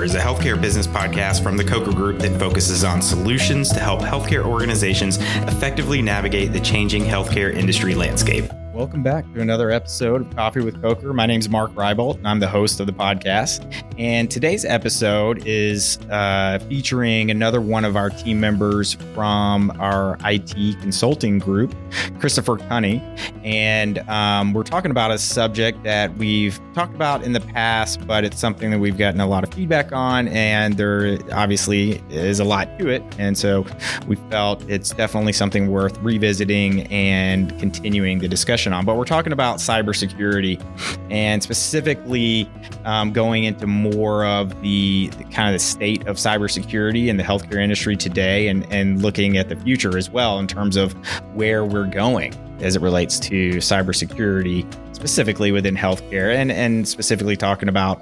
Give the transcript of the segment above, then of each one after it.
Coker is a healthcare business podcast from the Coker Group that focuses on solutions to help healthcare organizations effectively navigate the changing healthcare industry landscape. Welcome back to another episode of Coffee with Coker. My name is Mark Reibolt, and I'm the host of the podcast. And today's episode is featuring another one of our team members from our IT consulting group, Christopher Kunney. And we're talking about a subject that we've talked about in the past, but it's something that we've gotten a lot of feedback on, and there obviously is a lot to it. And so we felt it's definitely something worth revisiting and continuing the discussion on. But we're talking about cybersecurity, and specifically going into more of the kind of the state of cybersecurity in the healthcare industry today, and looking at the future as well in terms of where we're going as it relates to cybersecurity, specifically within healthcare, and specifically talking about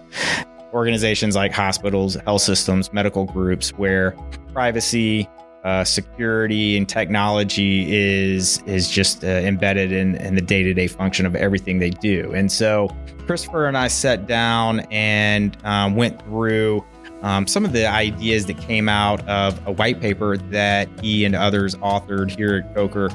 organizations like hospitals, health systems, medical groups, where privacy, security, and technology is just embedded in the day-to-day function of everything they do. And so Christopher and I sat down and went through some of the ideas that came out of a white paper that he and others authored here at Coker.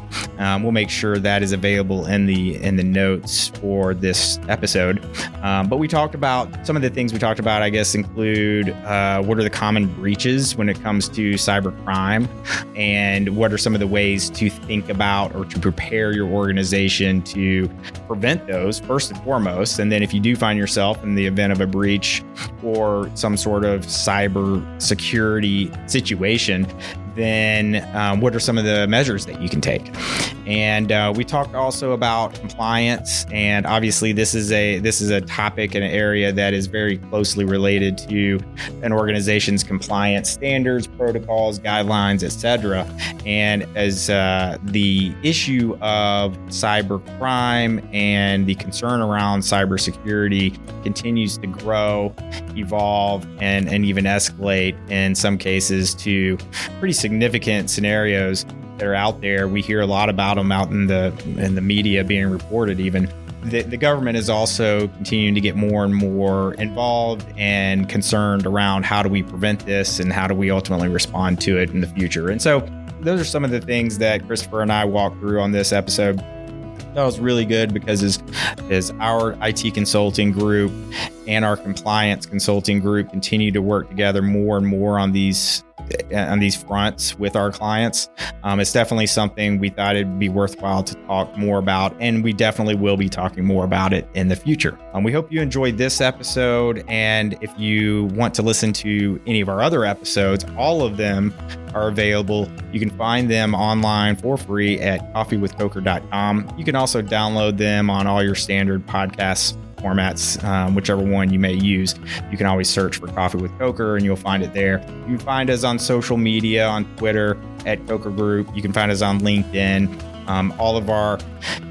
We'll make sure that is available in the notes for this episode. But we talked about some of the things we talked about, I guess, include what are the common breaches when it comes to cybercrime, and what are some of the ways to think about or to prepare your organization to prevent those first and foremost. And then if you do find yourself in the event of a breach or some sort of cyber security situation, then what are some of the measures that you can take? And we talked also about compliance, and obviously this is a topic and an area that is very closely related to an organization's compliance standards, protocols, guidelines, etc. And as the issue of cybercrime and the concern around cybersecurity continues to grow, evolve, and even escalate in some cases to pretty significant scenarios that are out there. We hear a lot about them out in the media being reported even. The government is also continuing to get more and more involved and concerned around how do we prevent this and how do we ultimately respond to it in the future. And so those are some of the things that Christopher and I walked through on this episode. That was really good because as our IT consulting group and our compliance consulting group continue to work together more and more on these fronts with our clients, it's definitely something we thought it'd be worthwhile to talk more about, and we definitely will be talking more about it in the future. We hope you enjoyed this episode, and if you want to listen to any of our other episodes, all of them are available. You can find them online for free at coffeewithcoker.com. You can also download them on all your standard podcast formats, whichever one you may use. You can always search for Coffee with Coker and you'll find it there. You can find us on social media, on Twitter at Coker Group. You can find us on LinkedIn. All of our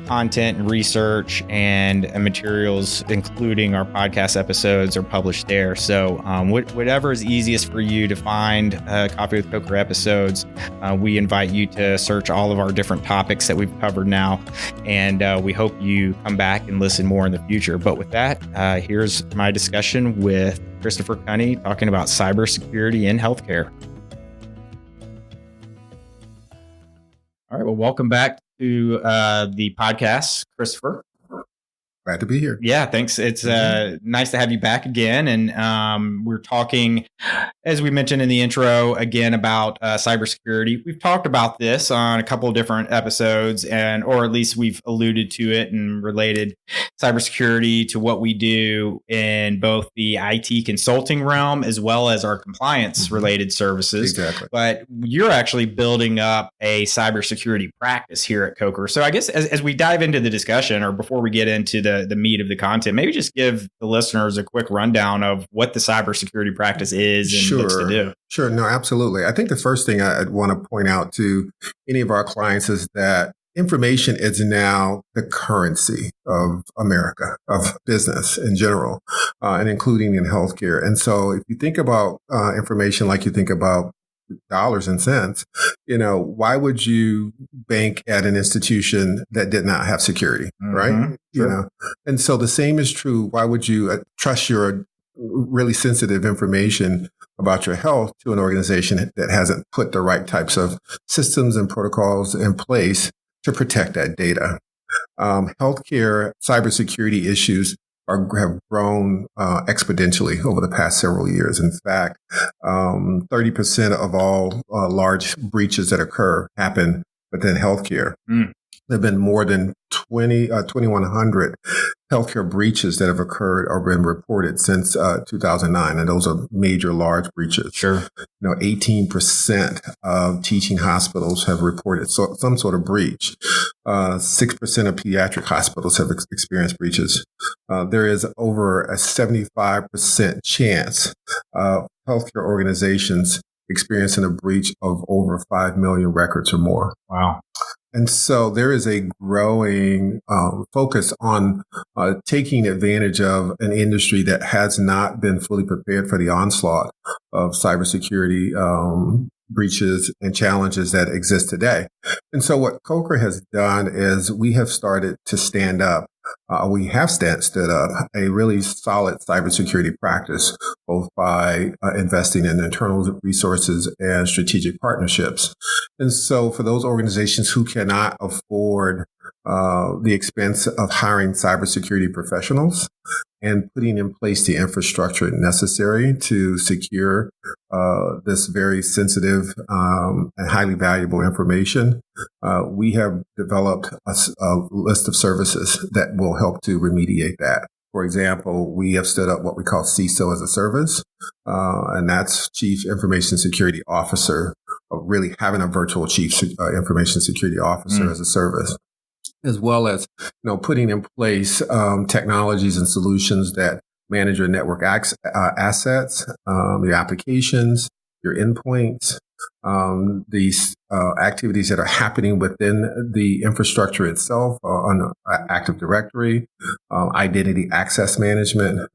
content and research and materials, including our podcast episodes, are published there. So whatever is easiest for you to find Coffee with Coker episodes, we invite you to search all of our different topics that we've covered now. And we hope you come back and listen more in the future. But with that, here's my discussion with Christopher Kunney talking about cybersecurity in healthcare. All right. Well, welcome back to the podcast, Christopher. Glad to be here. Yeah, thanks. It's nice to have you back again. And we're talking, as we mentioned in the intro, again about cybersecurity. We've talked about this on a couple of different episodes, or at least we've alluded to it and related cybersecurity to what we do in both the IT consulting realm as well as our compliance related services. Exactly. But you're actually building up a cybersecurity practice here at Coker. So I guess as we dive into the discussion, or before we get into the meat of the content, maybe just give the listeners a quick rundown of what the cybersecurity practice is and looks to do. Sure. No, absolutely. I think the first thing I'd want to point out to any of our clients is that information is now the currency of America, of business in general, and including in healthcare. And so if you think about information like you think about dollars and cents, why would you bank at an institution that did not have security, right? Sure. And so the same is true. Why would you trust your really sensitive information about your health to an organization that hasn't put the right types of systems and protocols in place to protect that data. Healthcare cybersecurity issues have grown exponentially over the past several years. In fact, 30% of all large breaches that occur happen within healthcare. There have been more than 2,100 healthcare breaches that have occurred or been reported since 2009, and those are major, large breaches. Sure. 18% of teaching hospitals have reported some sort of breach. 6% of pediatric hospitals have experienced breaches. There is over a 75% chance of healthcare organizations experiencing a breach of over 5 million records or more. Wow. And so there is a growing focus on taking advantage of an industry that has not been fully prepared for the onslaught of cybersecurity breaches and challenges that exist today. And so what Coker has done is we have started to stand up. We have stood up a really solid cybersecurity practice, both by investing in internal resources and strategic partnerships. And so for those organizations who cannot afford the expense of hiring cybersecurity professionals and putting in place the infrastructure necessary to secure this very sensitive and highly valuable information, we have developed a list of services that will help to remediate that. For example, we have stood up what we call CISO as a service, and that's Chief Information Security Officer, really having a virtual Chief Information Security Officer as a service, as well as putting in place technologies and solutions that manage your network assets, your applications, your endpoints, these activities that are happening within the infrastructure itself on Active Directory, identity access management,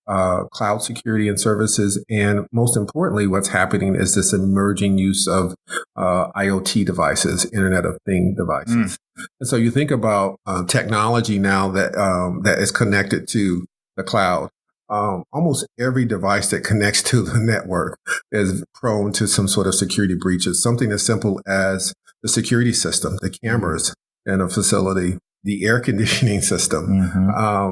cloud security and services. And most importantly, what's happening is this emerging use of IoT devices, Internet of Things devices. And so you think about technology now that is connected to the cloud. Almost every device that connects to the network is prone to some sort of security breaches. Something as simple as the security system, the cameras in a facility, the air conditioning system,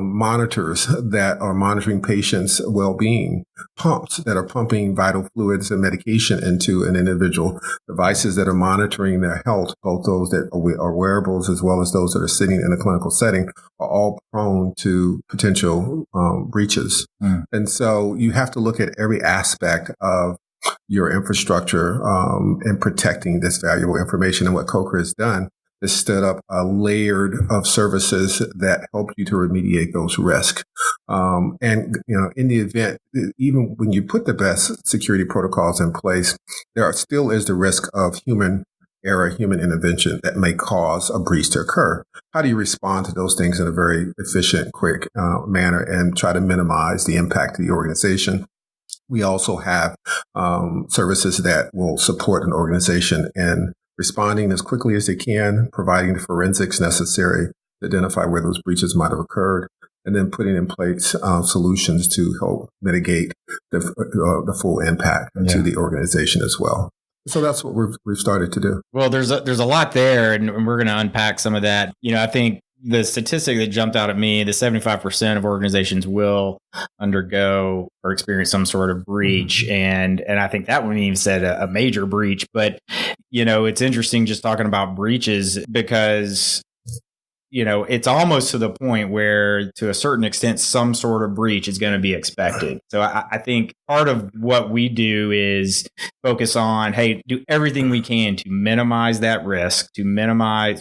monitors that are monitoring patients' well-being, pumps that are pumping vital fluids and medication into an individual, devices that are monitoring their health, both those that are wearables as well as those that are sitting in a clinical setting, are all prone to potential breaches. And so you have to look at every aspect of your infrastructure in protecting this valuable information. And what Coker has done is stood up a layered of services that help you to remediate those risks. And, in the event, even when you put the best security protocols in place, there still is the risk of human error, human intervention that may cause a breach to occur. How do you respond to those things in a very efficient, quick manner and try to minimize the impact to the organization? We also have services that will support an organization in responding as quickly as they can, providing the forensics necessary to identify where those breaches might have occurred, and then putting in place solutions to help mitigate the full impact to the organization as well. So that's what we've started to do. Well, there's a lot there, and we're going to unpack some of that. I think the statistic that jumped out at me, the 75% of organizations will undergo or experience some sort of breach. And I think that one even said a major breach. But, it's interesting just talking about breaches because, it's almost to the point where to a certain extent, some sort of breach is going to be expected. So I think part of what we do is focus on, hey, do everything we can to minimize that risk, to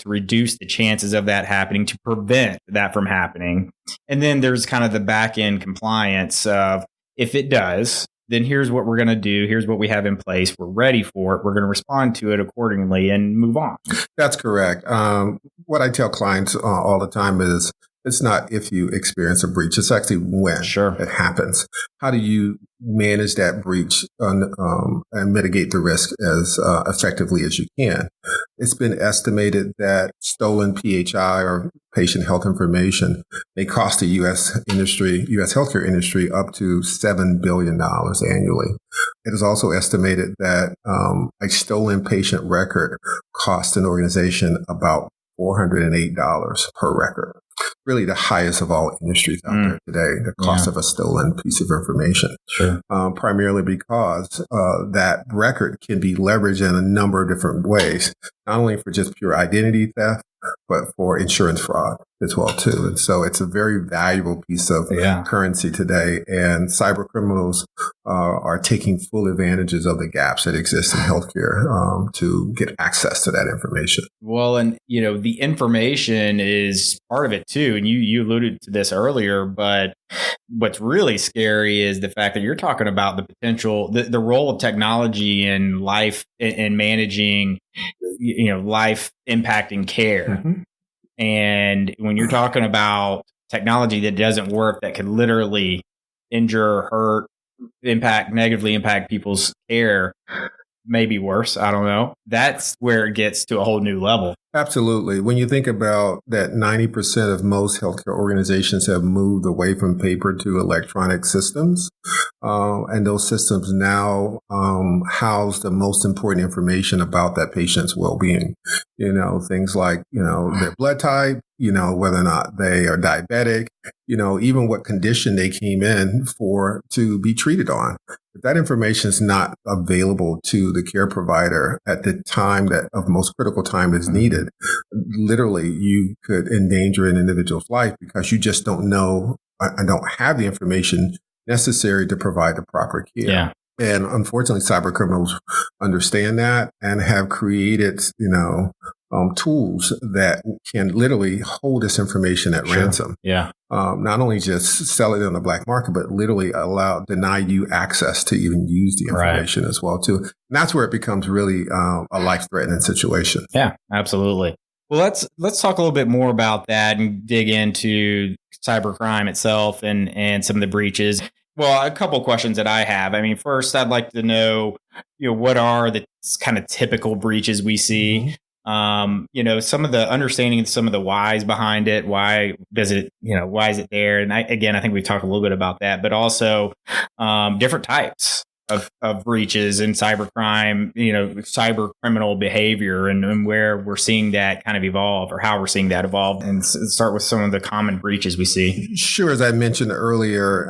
reduce the chances of that happening, to prevent that from happening. And then there's kind of the back end compliance of if it does, then here's what we're going to do. Here's what we have in place. We're ready for it. We're going to respond to it accordingly and move on. That's correct. What I tell clients all the time is It's not if you experience a breach, it's actually when it happens. How do you manage that breach and mitigate the risk as effectively as you can? It's been estimated that stolen PHI or patient health information may cost the U.S. healthcare industry up to $7 billion annually. It is also estimated that a stolen patient record costs an organization about $408 per record. Really the highest of all industries out there today, the cost of a stolen piece of information. Sure. Primarily because that record can be leveraged in a number of different ways, not only for just pure identity theft, but for insurance fraud as well, too. And so it's a very valuable piece of currency today. And cyber criminals are taking full advantages of the gaps that exist in healthcare to get access to that information. Well, and, the information is part of it, too. And you alluded to this earlier, but what's really scary is the fact that you're talking about the potential, the role of technology in life and managing, life impacting care. Mm-hmm. And when you're talking about technology that doesn't work, that could literally injure, hurt, negatively impact people's care, maybe worse, I don't know. That's where it gets to a whole new level. Absolutely. When you think about that 90% of most healthcare organizations have moved away from paper to electronic systems, and those systems now house the most important information about that patient's well-being. Things like, their blood type, whether or not they are diabetic, even what condition they came in for to be treated on. If that information is not available to the care provider at the time that of most critical time is needed, literally you could endanger an individual's life because you just don't know and don't have the information necessary to provide the proper care. Yeah. And unfortunately, cyber criminals understand that and have created, tools that can literally hold this information at ransom. Yeah. Not only just sell it on the black market, but literally deny you access to even use the information as well, too. And that's where it becomes really a life-threatening situation. Yeah, absolutely. Well, let's talk a little bit more about that and dig into cybercrime itself and some of the breaches. Well, a couple of questions that I have. I mean, first, I'd like to know, what are the kind of typical breaches we see? Some of the understanding of some of the whys behind it. Why is it there? And I think we've talked a little bit about that, but also different types of breaches and cybercrime, cyber criminal behavior and where we're seeing that kind of evolve or how we're seeing that evolve, and start with some of the common breaches we see. Sure. As I mentioned earlier,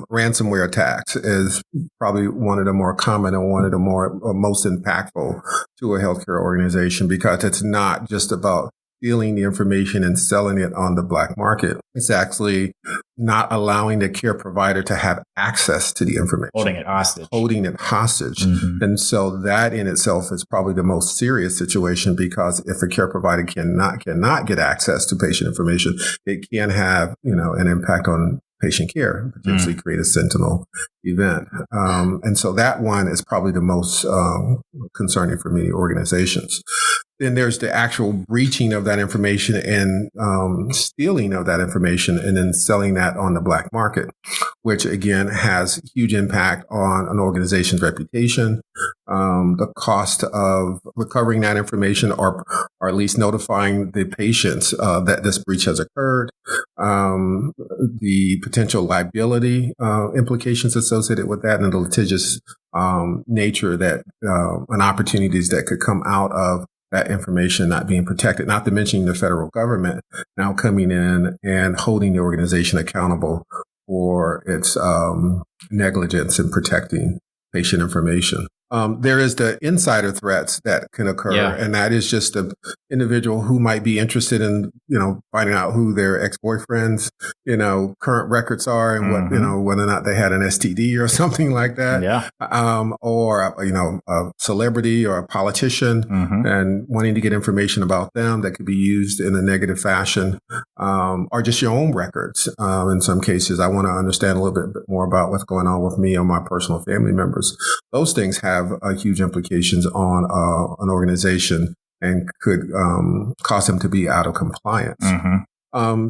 ransomware attacks is probably one of the more common and one of the most impactful to a healthcare organization because it's not just about stealing the information and selling it on the black market. It's actually not allowing the care provider to have access to the information. Holding it hostage. Mm-hmm. And so that in itself is probably the most serious situation because if a care provider cannot get access to patient information, it can have, an impact on patient care, potentially create a sentinel event. And so that one is probably the most concerning for many organizations. Then there's the actual breaching of that information and stealing of that information and then selling that on the black market, which again has huge impact on an organization's reputation, the cost of recovering that information or at least notifying the patients that this breach has occurred, the potential liability implications associated with that and the litigious nature that and opportunities that could come out of that information not being protected, not to mention the federal government now coming in and holding the organization accountable for its negligence in protecting patient information. There is the insider threats that can occur, and that is just an individual who might be interested in, finding out who their ex-boyfriend's, current records are and what, whether or not they had an STD or something like that. Yeah. Or, a celebrity or a politician and wanting to get information about them that could be used in a negative fashion, or just your own records. In some cases, I want to understand a little bit more about what's going on with me or my personal family members. Those things have huge implications on an organization and could cause them to be out of compliance.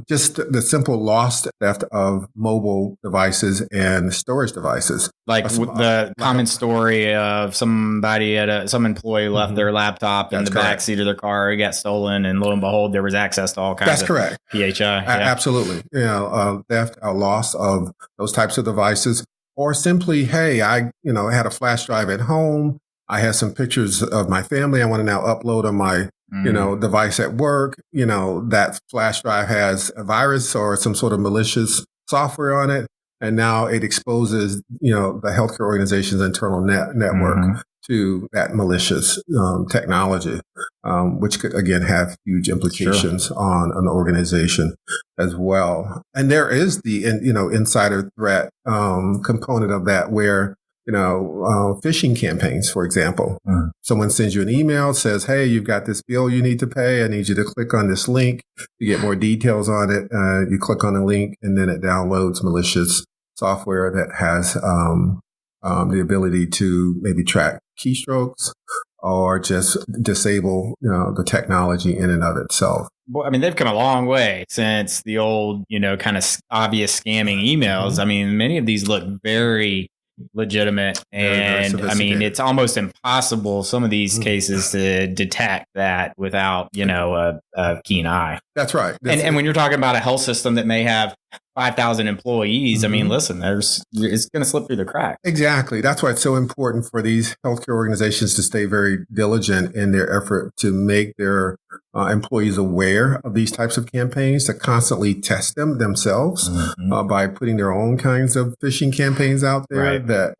Just the simple loss theft of mobile devices and storage devices. Like the common story of somebody some employee left their laptop in the backseat of their car, it got stolen, and lo and behold, there was access to all kinds of PHI. Absolutely. Theft, loss of those types of devices, or simply, hey, I had a flash drive at home. I had some pictures of my family I want to now upload on my device at work. That flash drive has a virus or some sort of malicious software on it. And now it exposes, the healthcare organization's internal network to that malicious technology, which could, again, have huge implications on an organization as well. And there is the, insider threat component of that where, phishing campaigns, for example. Someone sends you an email, says, hey, you've got this bill you need to pay. I need you to click on this link to get more details on it. You click on the link and then it downloads malicious software that has the ability to maybe track keystrokes or just disable the technology in and of itself. Well, I mean, they've come a long way since the old, kind of obvious scamming emails. I mean, many of these look very legitimate, and I mean, it's almost impossible some of these cases to detect that without a keen eye. That's right. And when you're talking about a health system that may have 5,000 employees, I mean, listen, it's going to slip through the cracks. Exactly. That's why it's so important for these healthcare organizations to stay very diligent in their effort to make their employees aware of these types of campaigns, to constantly test them themselves by putting their own kinds of phishing campaigns out there that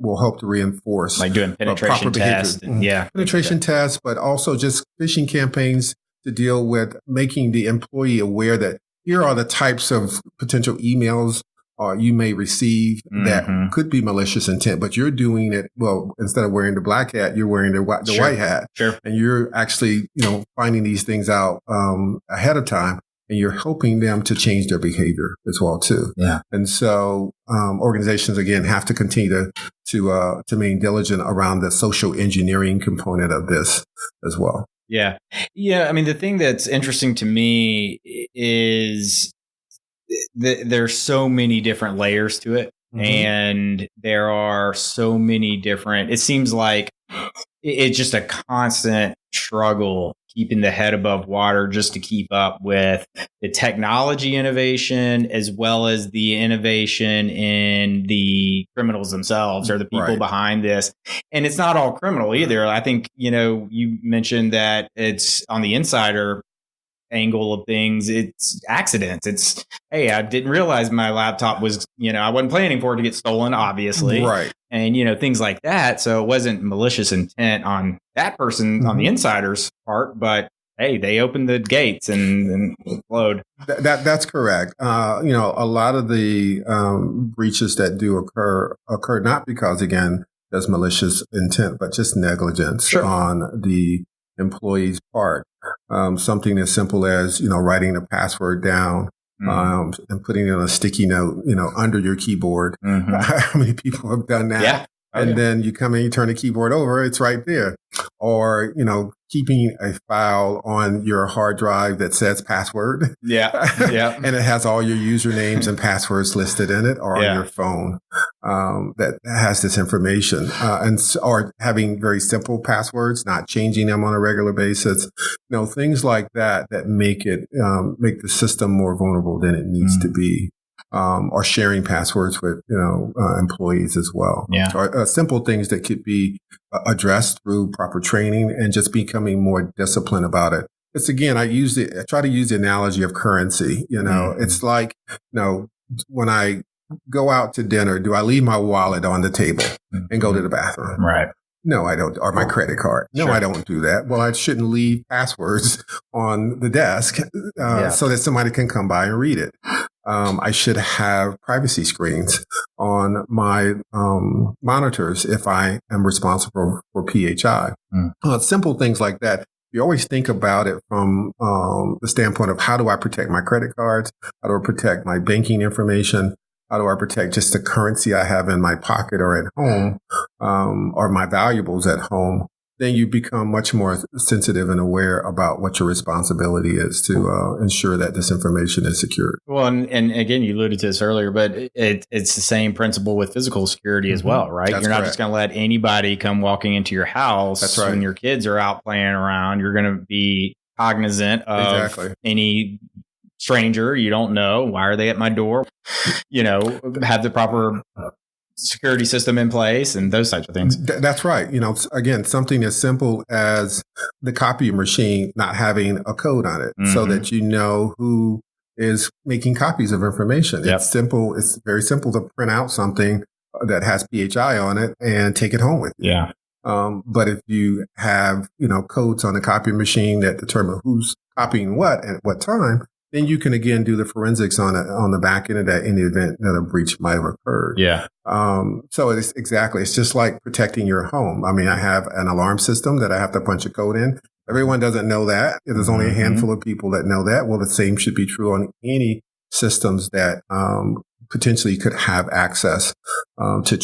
will help to reinforce, like doing penetration tests. Penetration tests, but also just phishing campaigns to deal with making the employee aware that here are the types of potential emails you may receive that could be malicious intent, but you're doing it, well, instead of wearing the black hat, you're wearing the white hat. And you're actually, finding these things out ahead of time, and you're helping them to change their behavior as well, too. And so organizations, again, have to continue to remain diligent around the social engineering component of this as well. Yeah. I mean, the thing that's interesting to me is there's so many different layers to it, and there are so many different. It seems like it's just a constant struggle keeping the head above water just to keep up with the technology innovation as well as the innovation in the criminals themselves or the people behind this. And it's not all criminal either. I think, you mentioned that it's on the insider angle of things. It's accidents. It's, hey, I didn't realize my laptop was, I wasn't planning for it to get stolen, obviously. And, things like that. So it wasn't malicious intent on that person, on the insider's part, but hey, they opened the gates and explode. That's correct. A lot of the breaches that do occur not because, again, there's malicious intent, but just negligence on the employee's part. Something as simple as, writing the password down and putting it on a sticky note, under your keyboard. How many people have done that? Then you come in, you turn the keyboard over, it's right there. Or, keeping a file on your hard drive that says password. And it has all your usernames and passwords listed in it, or on your phone that has this information. Or having very simple passwords, not changing them on a regular basis. Things like that make it, make the system more vulnerable than it needs to be. Or sharing passwords with, employees as well. Or simple things that could be addressed through proper training and just becoming more disciplined about it. It's, again, I try to use the analogy of currency. It's like, when I go out to dinner, do I leave my wallet on the table and go to the bathroom? No, I don't. Or my credit card. No, I don't do that. Well, I shouldn't leave passwords on the desk so that somebody can come by and read it. I should have privacy screens on my monitors if I am responsible for PHI. Simple things like that. You always think about it from the standpoint of, how do I protect my credit cards? How do I protect my banking information? How do I protect just the currency I have in my pocket or at home, or my valuables at home? then you become much more sensitive and aware about what your responsibility is to ensure that this information is secured. Well, and again, you alluded to this earlier, but it's the same principle with physical security as well, right? That's You're not correct. just going to let anybody come walking into your house. That's right. When your kids are out playing around. You're going to be cognizant of Exactly. any stranger you don't know. Why are they at my door? Have the proper security system in place and those types of things. That's right. Again, something as simple as the copy machine not having a code on it so that you know who is making copies of information. Yep. It's simple. It's very simple to print out something that has PHI on it and take it home with you. Yeah. But if you have, codes on the copy machine that determine who's copying what and at what time, then you can again do the forensics on the back end of that in the event that a breach might have occurred. Yeah. So it's just like protecting your home. I mean, I have an alarm system that I have to punch a code in. Everyone doesn't know that. There's only a handful of people that know that. Well, the same should be true on any systems that potentially could have access to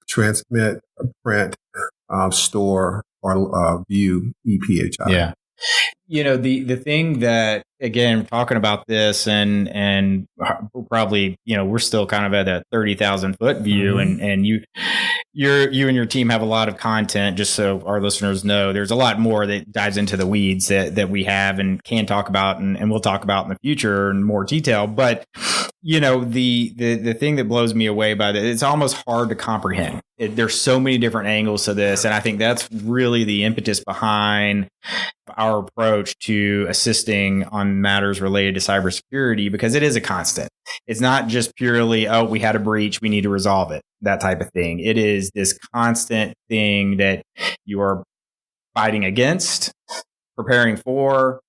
transmit, print, store, or view ePHI. Yeah. The thing that, again, talking about this and probably, we're still kind of at that 30,000 foot view and you and your team have a lot of content, just so our listeners know. There's a lot more that dives into the weeds that we have and can talk about and we'll talk about in the future in more detail. But, the thing that blows me away about it, it's almost hard to comprehend. There's so many different angles to this. And I think that's really the impetus behind our approach to assisting on matters related to cybersecurity, because it is a constant. It's not just purely, we had a breach, we need to resolve it, that type of thing. It is this constant thing that you are fighting against, preparing for,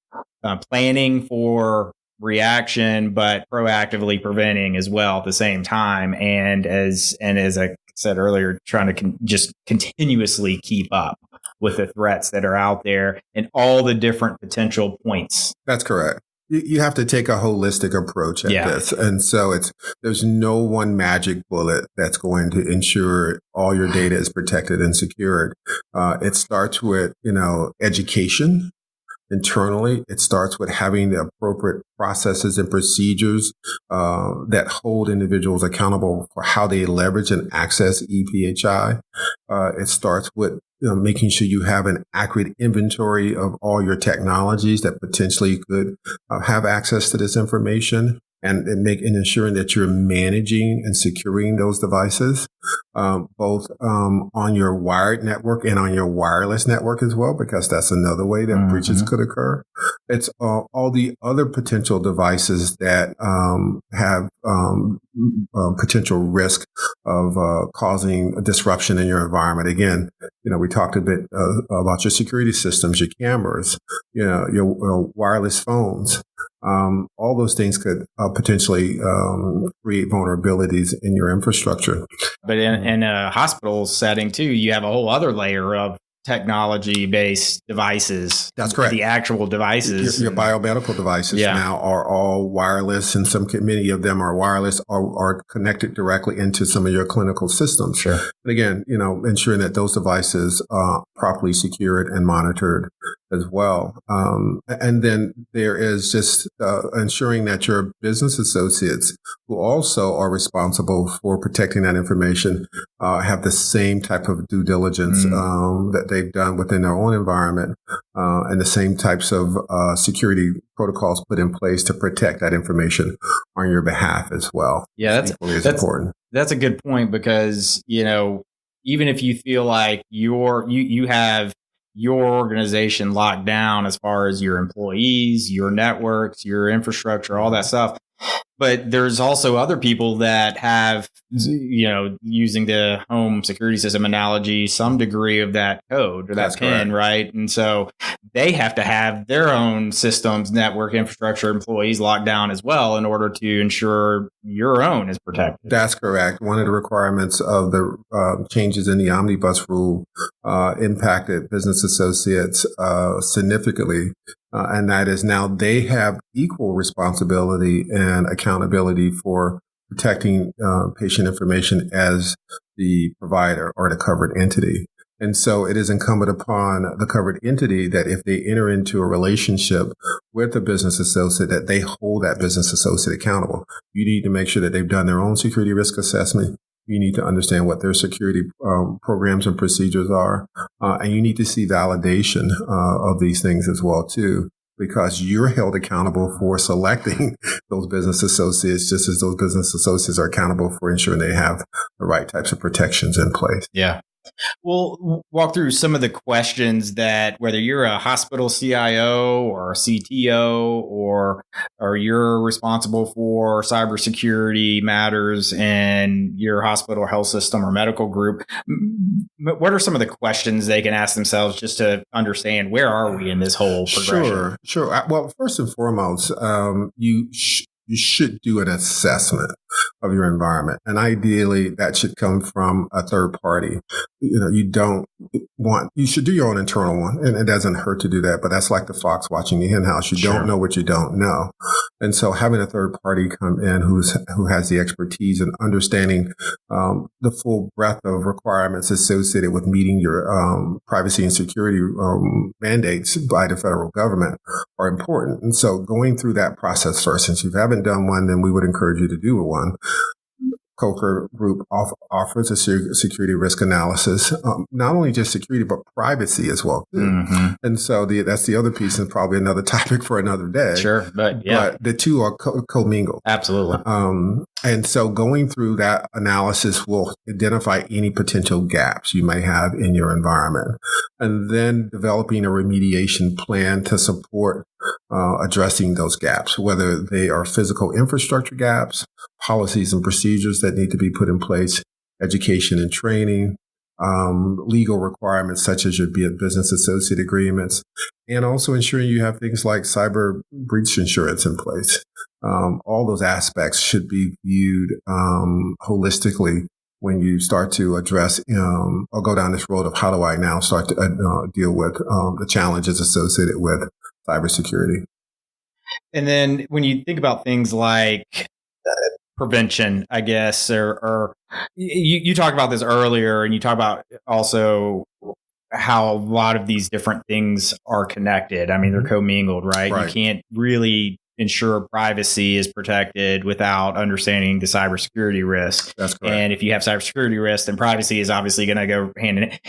planning for reaction, but proactively preventing as well at the same time. And as I said earlier, trying to just continuously keep up with the threats that are out there and all the different potential points. That's correct. You have to take a holistic approach at this. And so there's no one magic bullet that's going to ensure all your data is protected and secured. It starts with, education. Internally, it starts with having the appropriate processes and procedures that hold individuals accountable for how they leverage and access ePHI. It starts with making sure you have an accurate inventory of all your technologies that potentially could have access to this information, and ensuring that you're managing and securing those devices, both on your wired network and on your wireless network as well, because that's another way that breaches could occur. It's all the other potential devices that have potential risk of causing a disruption in your environment. Again, we talked a bit about your security systems, your cameras, your wireless phones. All those things could potentially create vulnerabilities in your infrastructure. But in a hospital setting too, you have a whole other layer of technology-based devices. That's correct. The actual devices. Your biomedical devices now are all wireless, and many of them are wireless or are connected directly into some of your clinical systems. Sure. But again, ensuring that those devices are properly secured and monitored as well. And then there is just ensuring that your business associates, who also are responsible for protecting that information, have the same type of due diligence that they've done within their own environment, and the same types of security protocols put in place to protect that information on your behalf as well. Yeah, that's important. That's a good point, because even if you feel like you have your organization locked down as far as your employees, your networks, your infrastructure, all that stuff. But there's also other people that have, using the home security system analogy, some degree of that code or that PIN, right? And so they have to have their own systems, network infrastructure, employees locked down as well in order to ensure your own is protected. That's correct. One of the requirements of the changes in the omnibus rule impacted business associates significantly. And that is now they have equal responsibility and accountability for protecting patient information as the provider or the covered entity. And so it is incumbent upon the covered entity that if they enter into a relationship with a business associate, that they hold that business associate accountable. You need to make sure that they've done their own security risk assessment. You need to understand what their security programs and procedures are. And you need to see validation of these things as well, too, because you're held accountable for selecting those business associates, just as those business associates are accountable for ensuring they have the right types of protections in place. Yeah. We'll walk through some of the questions that whether you're a hospital CIO or a CTO or you're responsible for cybersecurity matters in your hospital, health system, or medical group, what are some of the questions they can ask themselves just to understand where are we in this whole progression? Sure. Well, first and foremost, you should do an assessment of your environment. And ideally, that should come from a third party. You should do your own internal one. And it doesn't hurt to do that, but that's like the fox watching the hen house. You don't know what you don't know. And so having a third party come in who has the expertise and understanding the full breadth of requirements associated with meeting your privacy and security mandates by the federal government are important. And so going through that process first, since you haven't done one, then we would encourage you to do one. Coker Group offers a security risk analysis, not only just security, but privacy as well. Mm-hmm. And so that's the other piece, and probably another topic for another day. Sure, but the two are commingled. Absolutely. And so going through that analysis will identify any potential gaps you may have in your environment, and then developing a remediation plan to support addressing those gaps, whether they are physical infrastructure gaps, policies and procedures that need to be put in place, education and training, legal requirements such as your business associate agreements, and also ensuring you have things like cyber breach insurance in place. All those aspects should be viewed holistically when you start to address or go down this road of how do I now start to deal with the challenges associated with cybersecurity. And then when you think about things like prevention, I guess, or you talked about this earlier, and you talk about also how a lot of these different things are connected. I mean, they're commingled, right? You can't really ensure privacy is protected without understanding the cybersecurity risk. That's correct. And if you have cybersecurity risk, then privacy is obviously going to go hand in hand.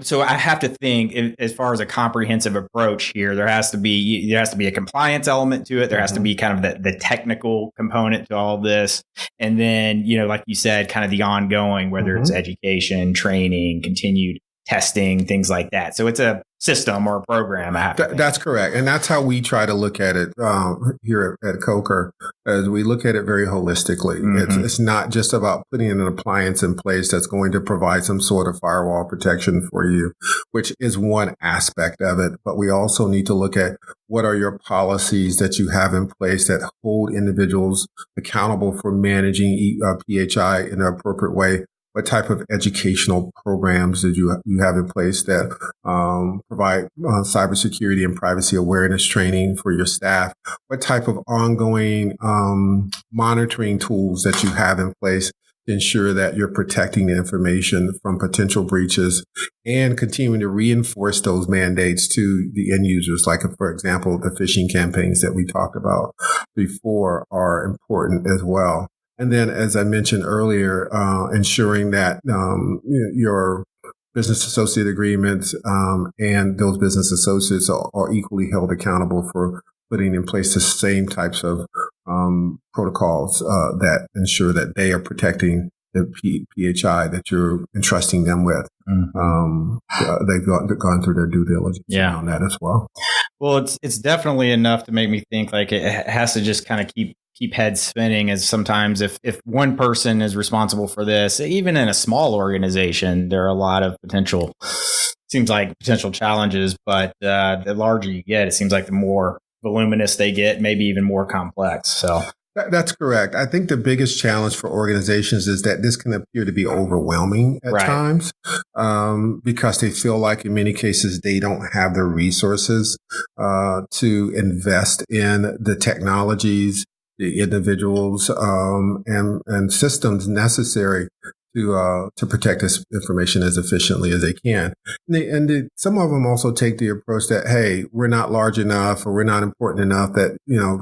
So I have to think, as far as a comprehensive approach here, there has to be a compliance element to it. There has to be kind of the technical component to all this. And then, like you said, kind of the ongoing, whether it's education, training, continued testing, things like that. So it's a system or a program. That's correct. And that's how we try to look at it here at Coker, as we look at it very holistically. Mm-hmm. It's not just about putting an appliance in place that's going to provide some sort of firewall protection for you, which is one aspect of it. But we also need to look at what are your policies that you have in place that hold individuals accountable for managing PHI in an appropriate way. What type of educational programs did you have in place that provide cybersecurity and privacy awareness training for your staff? What type of ongoing monitoring tools that you have in place to ensure that you're protecting the information from potential breaches and continuing to reinforce those mandates to the end users? Like, for example, the phishing campaigns that we talked about before are important as well. And then, as I mentioned earlier, ensuring that your business associate agreements and those business associates are equally held accountable for putting in place the same types of protocols that ensure that they are protecting the PHI that you're entrusting them with. Mm-hmm. They've gone through their due diligence on that as well. Well, it's definitely enough to make me think like it has to just kind of keep heads spinning, as sometimes if one person is responsible for this, even in a small organization, there are a lot of potential challenges, but the larger you get, it seems like the more voluminous they get, maybe even more complex. So that's correct. I think the biggest challenge for organizations is that this can appear to be overwhelming at times because they feel like in many cases they don't have the resources to invest in the technologies, the individuals and systems necessary to protect this information as efficiently as they can. And some of them also take the approach that, hey, we're not large enough or we're not important enough that,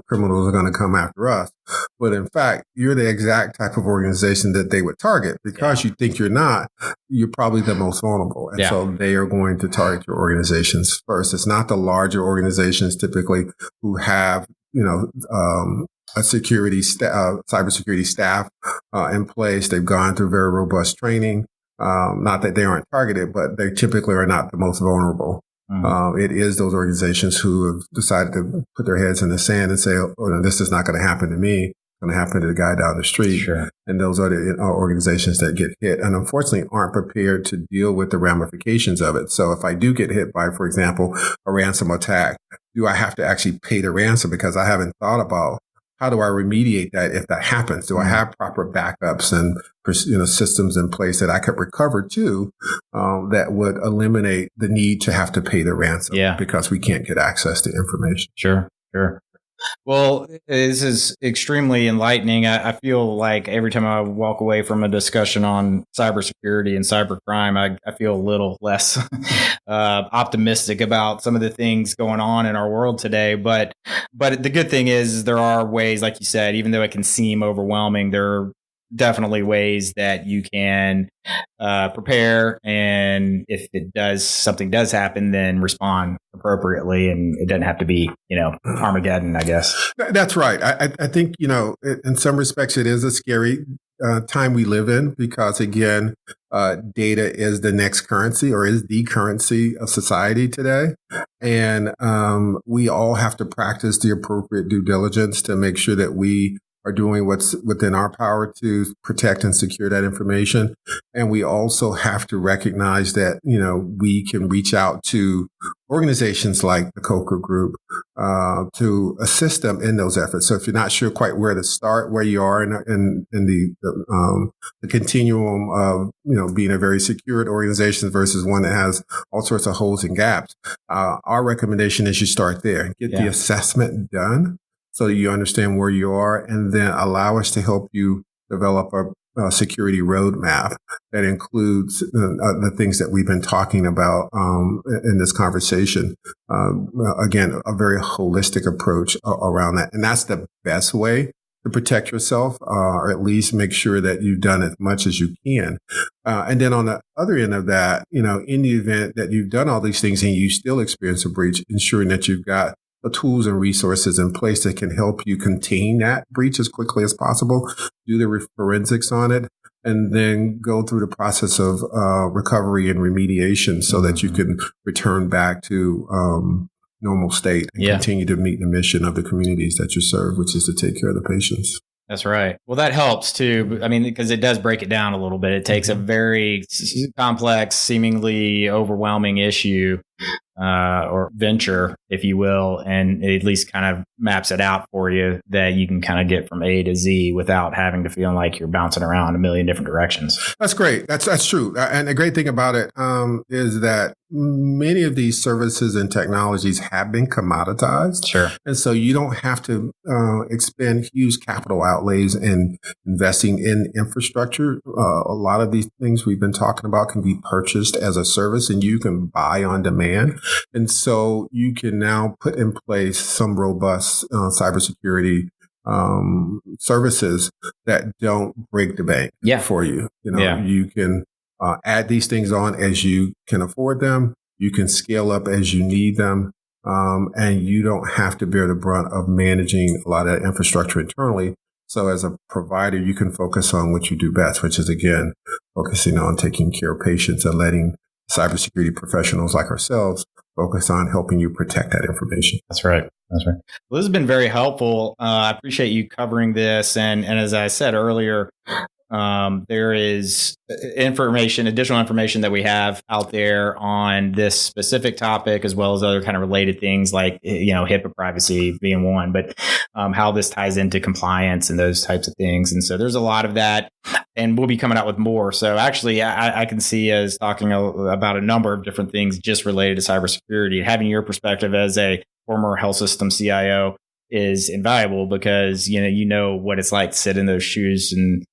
criminals are going to come after us. But in fact, you're the exact type of organization that they would target because you think you're not, you're probably the most vulnerable. And so they are going to target your organizations first. It's not the larger organizations typically who have, a cybersecurity staff in place. They've gone through very robust training. Not that they aren't targeted, but they typically are not the most vulnerable. It is those organizations who have decided to put their heads in the sand and say, "Oh, no, this is not going to happen to me. It's going to happen to the guy down the street." Sure. And those are the organizations that get hit and unfortunately aren't prepared to deal with the ramifications of it. So if I do get hit by, for example, a ransom attack, do I have to actually pay the ransom because I haven't thought about how do I remediate that if that happens? Do I have proper backups and systems in place that I could recover to that would eliminate the need to have to pay the ransom because we can't get access to information? Sure. Well, this is extremely enlightening. I feel like every time I walk away from a discussion on cybersecurity and cybercrime, I feel a little less optimistic about some of the things going on in our world today. But the good thing is there are ways, like you said, even though it can seem overwhelming, there are definitely ways that you can prepare, and if something does happen, then respond appropriately, and it doesn't have to be Armageddon, I guess. That's right. I think in some respects it is a scary time we live in because again, data is the next currency or is the currency of society today, and we all have to practice the appropriate due diligence to make sure that we are doing what's within our power to protect and secure that information. And we also have to recognize that, we can reach out to organizations like the Coker Group to assist them in those efforts. So if you're not sure quite where to start, where you are in the continuum of, being a very secured organization versus one that has all sorts of holes and gaps, our recommendation is you start there, get the assessment done, so that you understand where you are, and then allow us to help you develop a security roadmap that includes the things that we've been talking about in this conversation. Again, a very holistic approach around that. And that's the best way to protect yourself, or at least make sure that you've done as much as you can. And then on the other end of that, in the event that you've done all these things and you still experience a breach, ensuring that you've got the tools and resources in place that can help you contain that breach as quickly as possible, do the forensics on it, and then go through the process of recovery and remediation so that you can return back to normal state and continue to meet the mission of the communities that you serve, which is to take care of the patients. That's right. Well, that helps too. I mean, because it does break it down a little bit. It takes a very complex, seemingly overwhelming issue or venture, if you will, and it at least kind of maps it out for you that you can kind of get from A to Z without having to feel like you're bouncing around a million different directions. That's great. That's true. And the great thing about it is that many of these services and technologies have been commoditized. Sure. And so you don't have to expend huge capital outlays in investing in infrastructure. A lot of these things we've been talking about can be purchased as a service and you can buy on demand. And so you can now put in place some robust cybersecurity services that don't break the bank for you. You can add these things on as you can afford them. You can scale up as you need them. And you don't have to bear the brunt of managing a lot of that infrastructure internally. So as a provider, you can focus on what you do best, which is, again, focusing on taking care of patients and letting cybersecurity professionals like ourselves focus on helping you protect that information. That's right. Well, this has been very helpful. I appreciate you covering this. And as I said earlier, there is additional information that we have out there on this specific topic, as well as other kind of related things like, HIPAA privacy being one, but how this ties into compliance and those types of things. And so there's a lot of that, and we'll be coming out with more. So actually, I can see us talking about a number of different things just related to cybersecurity. Having your perspective as a former health system CIO is invaluable because, you know what it's like to sit in those shoes and,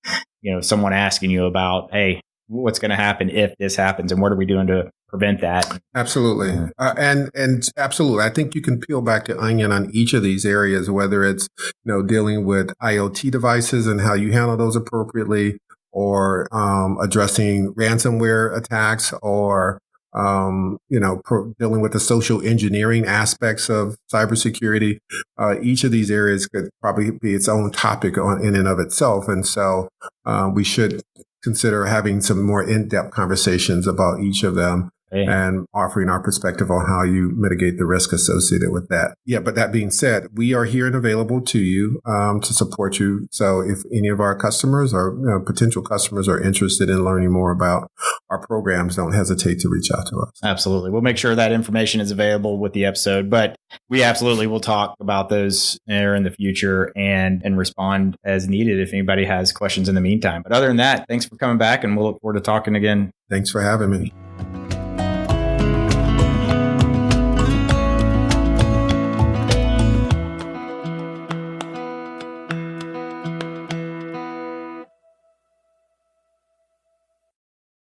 someone asking you about, hey, what's going to happen if this happens and what are we doing to prevent that? Absolutely. And absolutely. I think you can peel back the onion on each of these areas, whether it's, dealing with IoT devices and how you handle those appropriately, or addressing ransomware attacks, or dealing with the social engineering aspects of cybersecurity. Each of these areas could probably be its own topic in and of itself. And so we should consider having some more in-depth conversations about each of them and offering our perspective on how you mitigate the risk associated with that. Yeah, but that being said, we are here and available to you to support you. So if any of our customers or potential customers are interested in learning more about our programs, don't hesitate to reach out to us. Absolutely. We'll make sure that information is available with the episode, but we absolutely will talk about those in the future and respond as needed if anybody has questions in the meantime. But other than that, thanks for coming back, and we'll look forward to talking again. Thanks for having me.